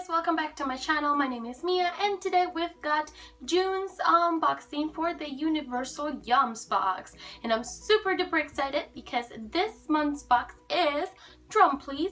guys, welcome back to my channel. My name is Mia and today we've got June's unboxing for the Universal Yums box. And I'm super duper excited because this month's box is, drum please,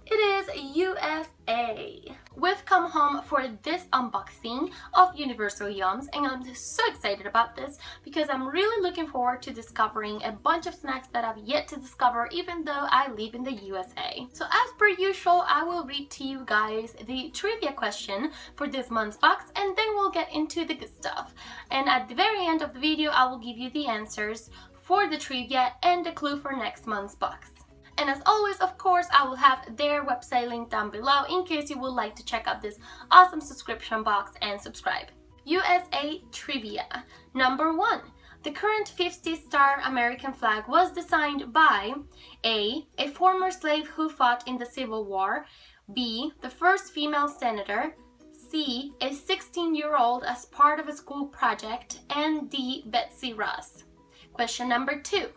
it is USA. We've come home for this unboxing of Universal Yums and I'm so excited about this because I'm really looking forward to discovering a bunch of snacks that I've yet to discover even though I live in the USA. So as per usual, I will read to you guys the trivia question for this month's box and then we'll get into the good stuff. And at the very end of the video, I will give you the answers for the trivia and the clue for next month's box. And as always, of course, I will have their website linked down below in case you would like to check out this awesome subscription box and subscribe. USA Trivia. Number 1. The current 50-star American flag was designed by A former slave who fought in the Civil War, B. the first female senator, C. a 16-year-old as part of a school project, and D. Betsy Ross. Question number 2.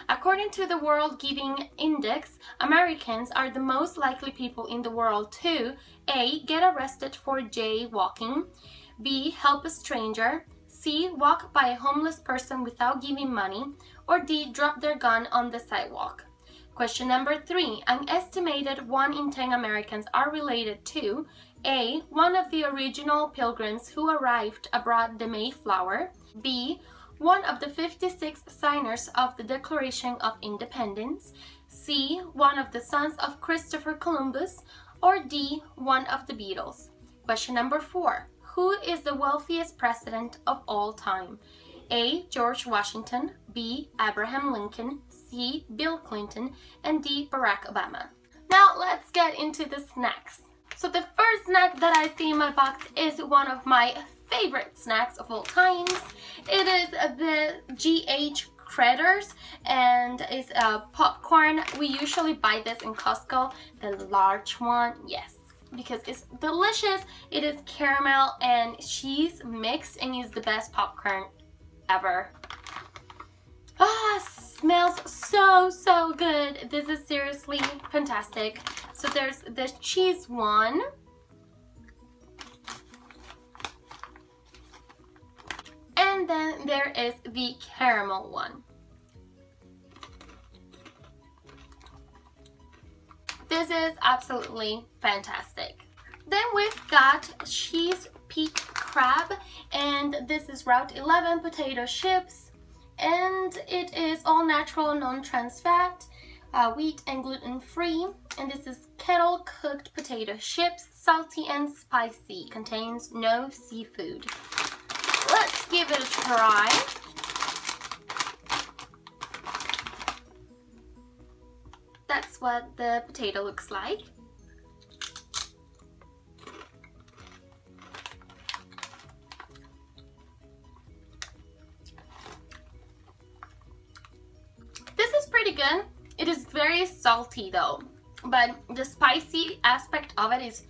According to the World Giving Index, Americans are the most likely people in the world to A. get arrested for jaywalking, B. help a stranger, C. walk by a homeless person without giving money, or D. drop their gun on the sidewalk. Question number 3. An estimated 1 in 10 Americans are related to A. one of the original pilgrims who arrived aboard the Mayflower, B. one of the 56 signers of the Declaration of Independence, C. one of the sons of Christopher Columbus, or D. one of the Beatles. Question number 4. Who is the wealthiest president of all time? A. George Washington, B. Abraham Lincoln, C. Bill Clinton, and D. Barack Obama. Now let's get into the snacks. So the first snack that I see in my box is one of my favorite snacks of all times. It is the GH Critters and it's popcorn. We usually buy this in Costco, the large one, yes, because it's delicious. It is caramel and cheese mixed and is the best popcorn ever. Smells so good. This is seriously fantastic. So there's the cheese one. And then there is the caramel one. This is absolutely fantastic. Then we've got cheese peak crab, and this is Route 11 potato chips, and it is all natural, non-trans fat, wheat and gluten free, and this is kettle cooked potato chips, salty and spicy, contains no seafood. Let's give it a try. That's what the potato looks like. This is pretty good. It is very salty though, but the spicy aspect of it is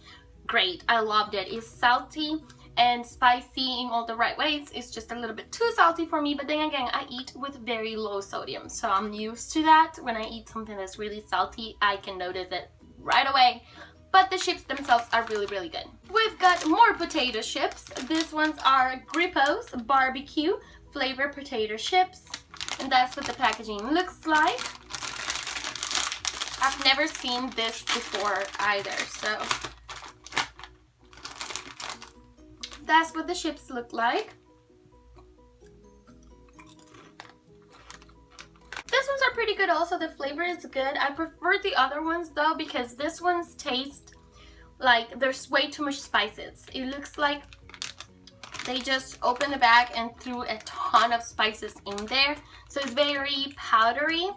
great. I loved it. It's salty and spicy in all the right ways. It's just a little bit too salty for me, but then again, I eat with very low sodium, so I'm used to that. When I eat something that's really salty, I can notice it right away. But the chips themselves are really good. We've got more potato chips. These ones are Grippo's barbecue flavor potato chips, and that's what the packaging looks like. I've never seen this before either, so that's what the chips look like. These ones are pretty good also. The flavor is good. I prefer the other ones though because this one's taste like there's way too much spices. It looks like they just opened the bag and threw a ton of spices in there. So it's very powdery.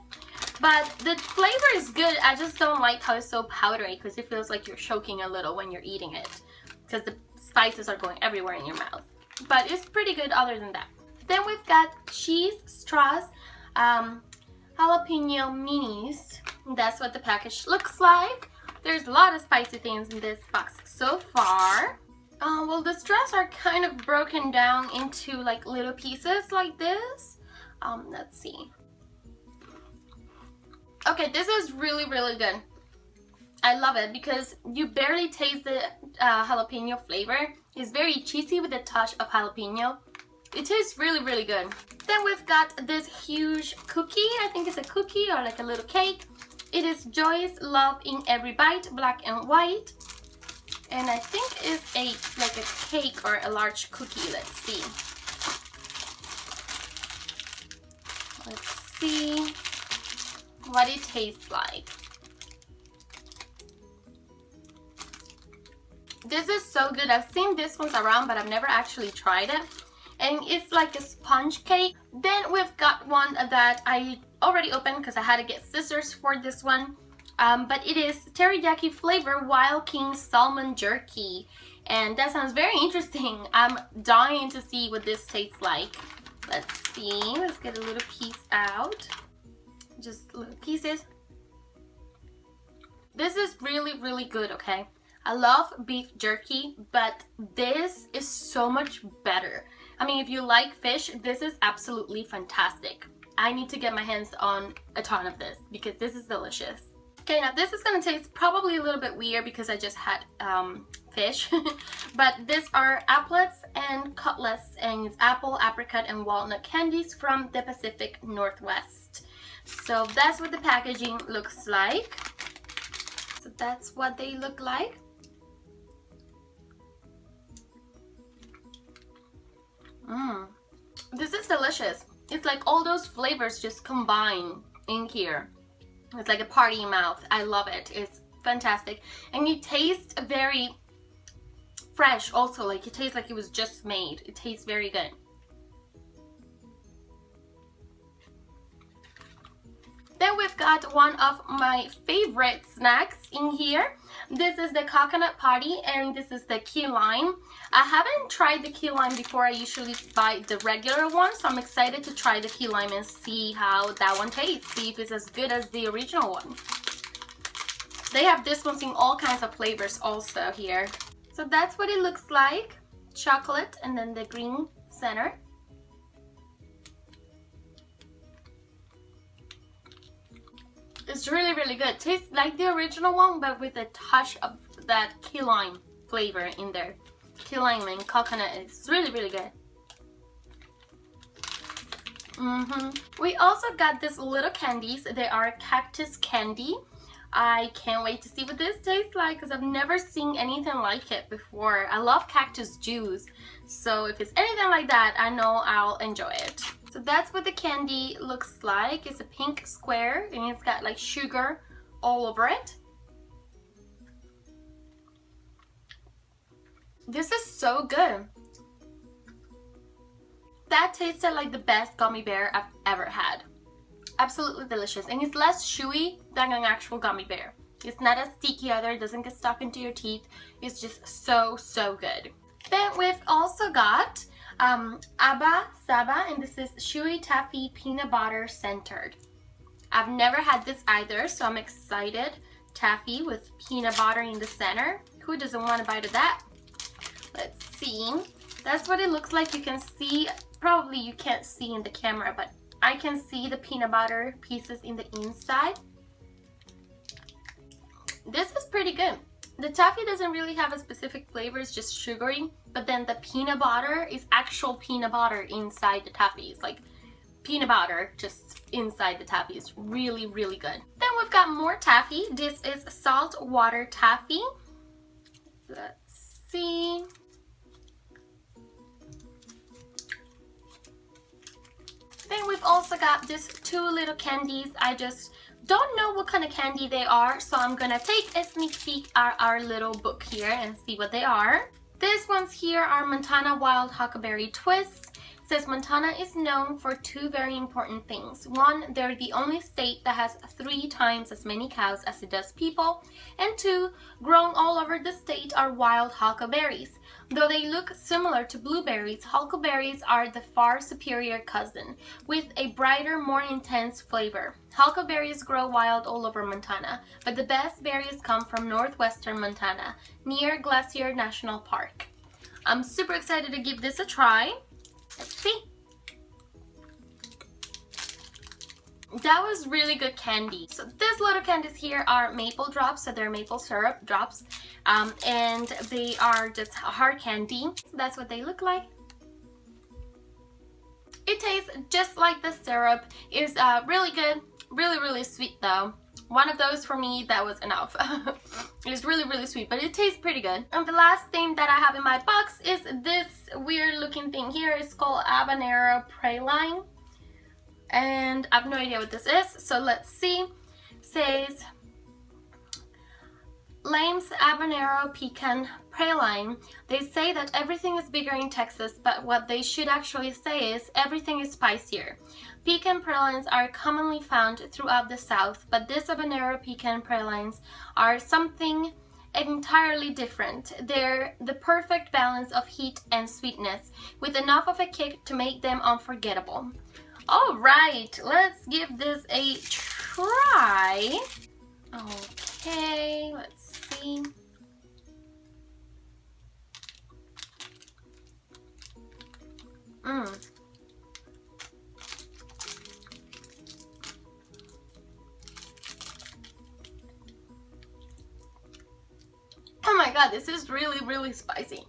But the flavor is good. I just don't like how it's so powdery because it feels like you're choking a little when you're eating it, because the spices are going everywhere in your mouth. But it's pretty good other than that. Then we've got cheese straws, jalapeno minis. That's what the package looks like. There's a lot of spicy things in this box so far. Well, the straws are kind of broken down into like little pieces like this. Let's see. Okay, this is really good. I love it because you barely taste the jalapeno flavor. It's very cheesy with a touch of jalapeno. It tastes really, really good. Then we've got this huge cookie. I think it's a cookie or like a little cake. It is Joy's Love in Every Bite, black and white. And I think it's like a cake or a large cookie. Let's see. Let's see what it tastes like. This is so good. I've seen this ones around, but I've never actually tried it. And it's like a sponge cake. Then we've got one that I already opened because I had to get scissors for this one. But it is teriyaki flavor Wild King salmon jerky. And that sounds very interesting. I'm dying to see what this tastes like. Let's see. Let's get a little piece out. Just little pieces. This is really, really good, okay? I love beef jerky, but this is so much better. I mean, if you like fish, this is absolutely fantastic. I need to get my hands on a ton of this because this is delicious. Okay, now this is gonna taste probably a little bit weird because I just had fish. But these are applets and cutlets, and it's apple, apricot, and walnut candies from the Pacific Northwest. So that's what the packaging looks like. So that's what they look like. This is delicious. It's like all those flavors just combine in here. It's like a party mouth. I love it. It's fantastic. And it tastes very fresh also. Like it tastes like it was just made. It tastes very good. Then we've got one of my favorite snacks in here. This is the coconut patty and this is the key lime. I haven't tried the key lime before. I usually buy the regular one, so I'm excited to try the key lime and see how that one tastes. See if it's as good as the original one. They have this ones in all kinds of flavors also here. So that's what it looks like. Chocolate and then the green center. It's really, really good. Tastes like the original one, but with a touch of that key lime flavor in there. Key lime and coconut. It's really, really good. We also got these little candies. They are cactus candy. I can't wait to see what this tastes like because I've never seen anything like it before. I love cactus juice, so if it's anything like that, I know I'll enjoy it. So that's what the candy looks like. It's a pink square and it's got like sugar all over it. This is so good. That tasted like the best gummy bear I've ever had. Absolutely delicious, and it's less chewy than an actual gummy bear. It's not as sticky either, it doesn't get stuck into your teeth. It's just so, so good. Then we've also got Aba Saba, and this is chewy taffy peanut butter centered. I've never had this either, so I'm excited. Taffy with peanut butter in the center. Who doesn't want a bite of that? Let's see. That's what it looks like. You can see, probably you can't see in the camera, but I can see the peanut butter pieces in the inside. This is pretty good. The taffy doesn't really have a specific flavor, it's just sugary, but then the peanut butter is actual peanut butter inside the taffy. It's like peanut butter just inside the taffy. It's really, really good. Then we've got more taffy. This is salt water taffy. Let's see. Then we've also got these two little candies. I just don't know what kind of candy they are, so I'm gonna take a sneak peek at our little book here and see what they are. These ones here are Montana Wild Huckleberry Twists. It says Montana is known for two very important things. One, they're the only state that has 3 times as many cows as it does people. And 2, grown all over the state are wild huckleberries. Though they look similar to blueberries, huckleberries are the far superior cousin, with a brighter, more intense flavor. Huckleberries grow wild all over Montana, but the best berries come from northwestern Montana, near Glacier National Park. I'm super excited to give this a try. Let's see. That was really good candy. So these little candies here are maple drops, so they're maple syrup drops, and they are just hard candy. So that's what they look like. It tastes just like the syrup. It's really good, really sweet though. One of those for me, that was enough. It's really sweet, but it tastes pretty good. And the last thing that I have in my box is this weird looking thing here. It's called habanero praline, and I have no idea what this is, so let's see. It says Lame's habanero pecan praline. They say that everything is bigger in Texas, but what they should actually say is everything is spicier. Pecan pralines are commonly found throughout the South, but this habanero pecan pralines are something entirely different. They're the perfect balance of heat and sweetness, with enough of a kick to make them unforgettable. Alright, let's give this a try. Okay, let's see. Oh my god, this is really spicy.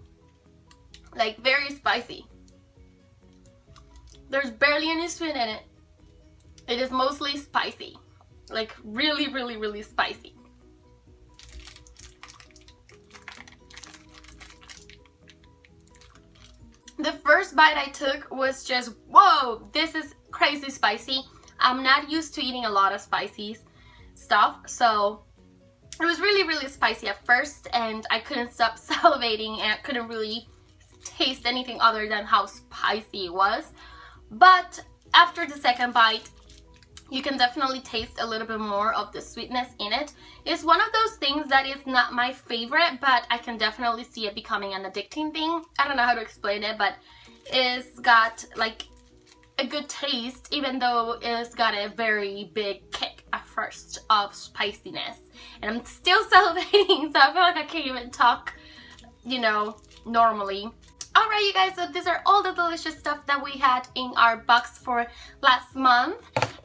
Like, very spicy. There's barely any sweet in it. It is mostly spicy. Like, really spicy. The first bite I took was just, whoa, this is crazy spicy. I'm not used to eating a lot of spicy stuff, so it was really spicy at first, and I couldn't stop salivating, and I couldn't really taste anything other than how spicy it was. But after the second bite, you can definitely taste a little bit more of the sweetness in it. It's one of those things that is not my favorite, but I can definitely see it becoming an addicting thing. I don't know how to explain it, but it's got like a good taste, even though it's got a very big kick at first of spiciness. And I'm still salivating, so I feel like I can't even talk, you know, normally. Alright you guys, so these are all the delicious stuff that we had in our box for last month.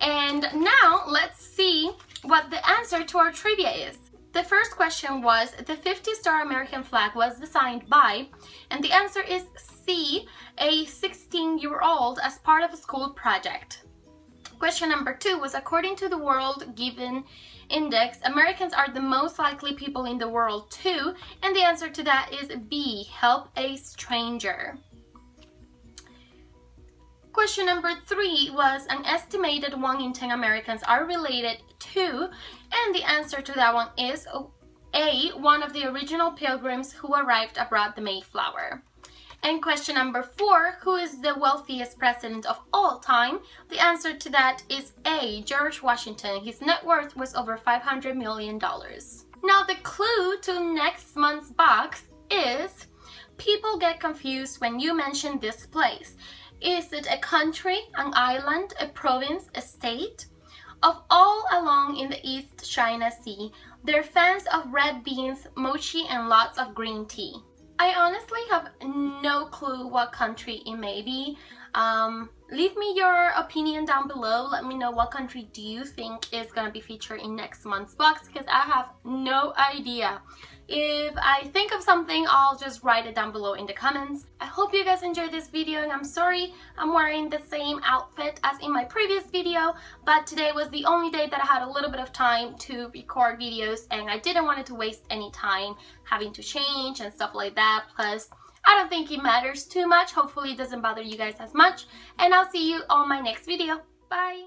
And now let's see what the answer to our trivia is. The first question was, the 50-star American flag was designed by, and the answer is C, a 16-year-old as part of a school project. Question number 2 was, according to the World Given Index, Americans are the most likely people in the world to, and the answer to that is B, help a stranger. Question number 3 was, an estimated 1 in 10 Americans are related to, and the answer to that one is A, one of the original pilgrims who arrived aboard the Mayflower. And question number 4, who is the wealthiest president of all time? The answer to that is A, George Washington. His net worth was over $500 million. Now the clue to next month's box is, people get confused when you mention this place. Is it a country, an island, a province, a state? Of all along in the East Chine Sea, they're fans of red beans, mochi, and lots of green tea. I honestly have no clue what country it may be. Leave me your opinion down below. Let me know what country do you think is going to be featured in next month's box, because I have no idea. If I think of something, I'll just write it down below in the comments. I hope you guys enjoyed this video, and I'm sorry I'm wearing the same outfit as in my previous video, but today was the only day that I had a little bit of time to record videos, and I didn't want it to waste any time having to change and stuff like that. Plus, I don't think it matters too much. Hopefully it doesn't bother you guys as much, and I'll see you on my next video. Bye!